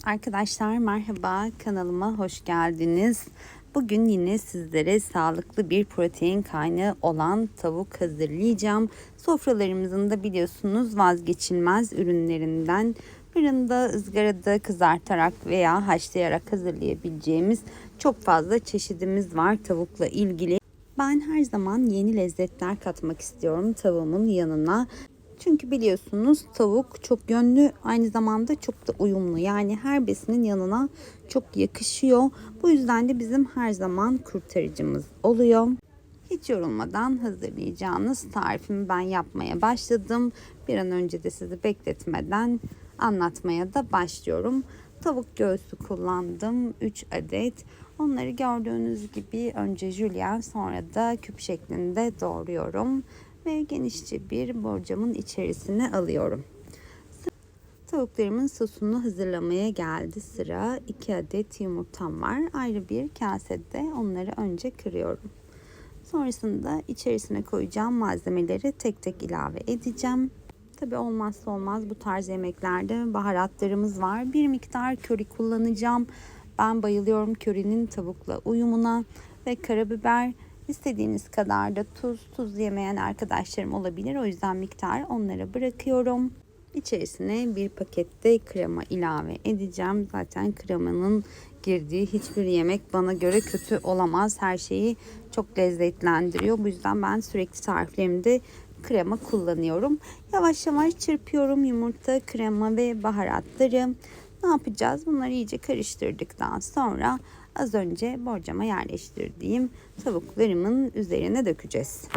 Arkadaşlar merhaba, kanalıma hoş geldiniz. Bugün yine sizlere sağlıklı bir protein kaynağı olan tavuk hazırlayacağım. Sofralarımızın da biliyorsunuz vazgeçilmez ürünlerinden. Fırında, ızgarada kızartarak veya haşlayarak hazırlayabileceğimiz çok fazla çeşidimiz var tavukla ilgili. Ben her zaman yeni lezzetler katmak istiyorum tavuğumun yanına. Çünkü biliyorsunuz tavuk çok yönlü, aynı zamanda çok da uyumlu. Yani her besinin yanına çok yakışıyor. Bu yüzden de bizim her zaman kurtarıcımız oluyor. Hiç yorulmadan hazırlayacağınız tarifimi ben yapmaya başladım. Bir an önce de sizi bekletmeden anlatmaya da başlıyorum. Tavuk göğsü kullandım 3 adet. Onları gördüğünüz gibi önce jülyen, sonra da küp şeklinde doğruyorum ve genişçe bir borcamın içerisine alıyorum. Tavuklarımın sosunu hazırlamaya geldi sıra. 2 adet yumurtam var. Ayrı bir kasede onları önce kırıyorum. Sonrasında içerisine koyacağım malzemeleri tek tek ilave edeceğim. Tabii olmazsa olmaz bu tarz yemeklerde baharatlarımız var. Bir miktar köri kullanacağım. Ben bayılıyorum körinin tavukla uyumuna ve karabiber. İstediğiniz kadar da tuz yemeyen arkadaşlarım olabilir. O yüzden miktar onlara bırakıyorum. İçerisine bir pakette krema ilave edeceğim. Zaten kremanın girdiği hiçbir yemek bana göre kötü olamaz. Her şeyi çok lezzetlendiriyor. Bu yüzden ben sürekli tariflerimde krema kullanıyorum. Yavaş yavaş çırpıyorum yumurta, krema ve baharatları. Ne yapacağız? Bunları iyice karıştırdıktan sonra az önce borcama yerleştirdiğim tavuklarımın üzerine dökeceğiz.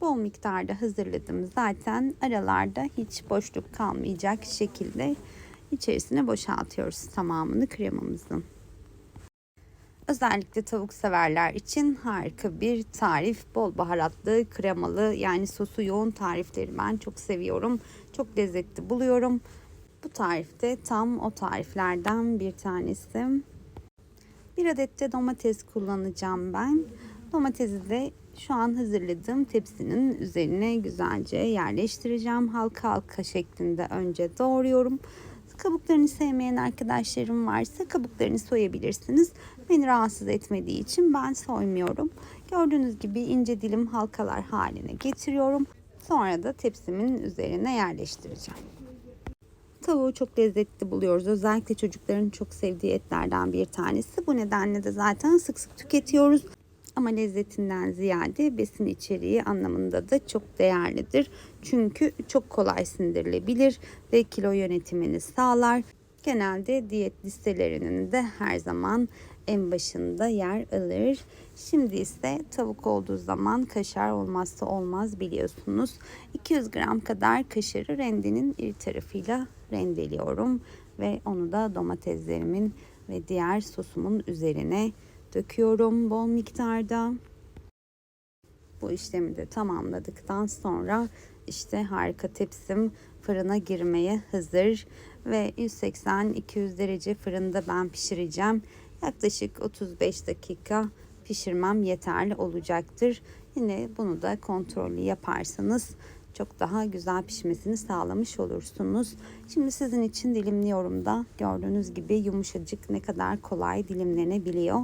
Bol miktarda hazırladım. Zaten aralarda hiç boşluk kalmayacak şekilde içerisine boşaltıyoruz tamamını kremamızın. Özellikle tavuk severler için harika bir tarif. Bol baharatlı, kremalı, yani sosu yoğun tarifleri ben çok seviyorum. Çok lezzetli buluyorum. Bu tarifte tam o tariflerden bir tanesi. Bir adet de domates kullanacağım ben. Domatesi de şu an hazırladığım tepsinin üzerine güzelce yerleştireceğim. Halka halka şeklinde önce doğruyorum. Kabuklarını sevmeyen arkadaşlarım varsa kabuklarını soyabilirsiniz. Beni rahatsız etmediği için ben soymuyorum. Gördüğünüz gibi ince dilim halkalar haline getiriyorum. Sonra da tepsimin üzerine yerleştireceğim. Tavuğu çok lezzetli buluyoruz. Özellikle çocukların çok sevdiği etlerden bir tanesi. Bu nedenle de zaten sık sık tüketiyoruz. Ama lezzetinden ziyade besin içeriği anlamında da çok değerlidir. Çünkü çok kolay sindirilebilir ve kilo yönetimini sağlar. Genelde diyet listelerinin de her zaman en başında yer alır. Şimdi ise tavuk olduğu zaman kaşar olmazsa olmaz biliyorsunuz. 200 gram kadar kaşarı rendenin iri tarafıyla rendeliyorum ve onu da domateslerimin ve diğer sosumun üzerine döküyorum bol miktarda. Bu işlemi de tamamladıktan sonra işte harika tepsim fırına girmeye hazır ve 180-200 derece fırında ben pişireceğim. Yaklaşık 35 dakika pişirmem yeterli olacaktır. Yine bunu da kontrollü yaparsanız çok daha güzel pişmesini sağlamış olursunuz. Şimdi sizin için dilimliyorum da gördüğünüz gibi yumuşacık, ne kadar kolay dilimlenebiliyor.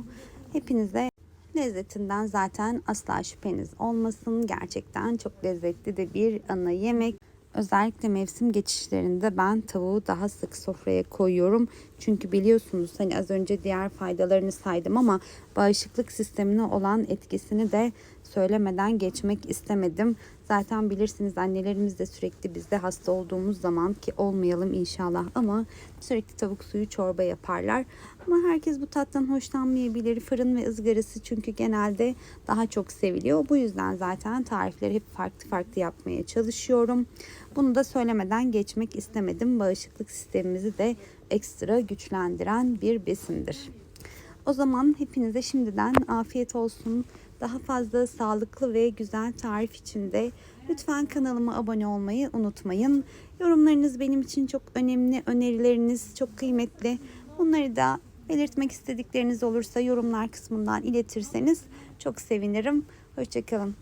Hepinize lezzetinden zaten asla şüpheniz olmasın. Gerçekten çok lezzetli de bir ana yemek. Özellikle mevsim geçişlerinde ben tavuğu daha sık sofraya koyuyorum. Çünkü biliyorsunuz hani az önce diğer faydalarını saydım ama bağışıklık sistemine olan etkisini de söylemeden geçmek istemedim. Zaten bilirsiniz annelerimiz de sürekli bizde hasta olduğumuz zaman, ki olmayalım inşallah, ama sürekli tavuk suyu çorba yaparlar. Ama herkes bu tattan hoşlanmayabilir. Fırın ve ızgarası çünkü genelde daha çok seviliyor. Bu yüzden zaten tarifleri hep farklı farklı yapmaya çalışıyorum. Bunu da söylemeden geçmek istemedim. Bağışıklık sistemimizi de ekstra güçlendiren bir besindir. O zaman hepinize şimdiden afiyet olsun. Daha fazla sağlıklı ve güzel tarif için de lütfen kanalıma abone olmayı unutmayın. Yorumlarınız benim için çok önemli. Önerileriniz çok kıymetli. Bunları da belirtmek istedikleriniz olursa yorumlar kısmından iletirseniz çok sevinirim. Hoşça kalın.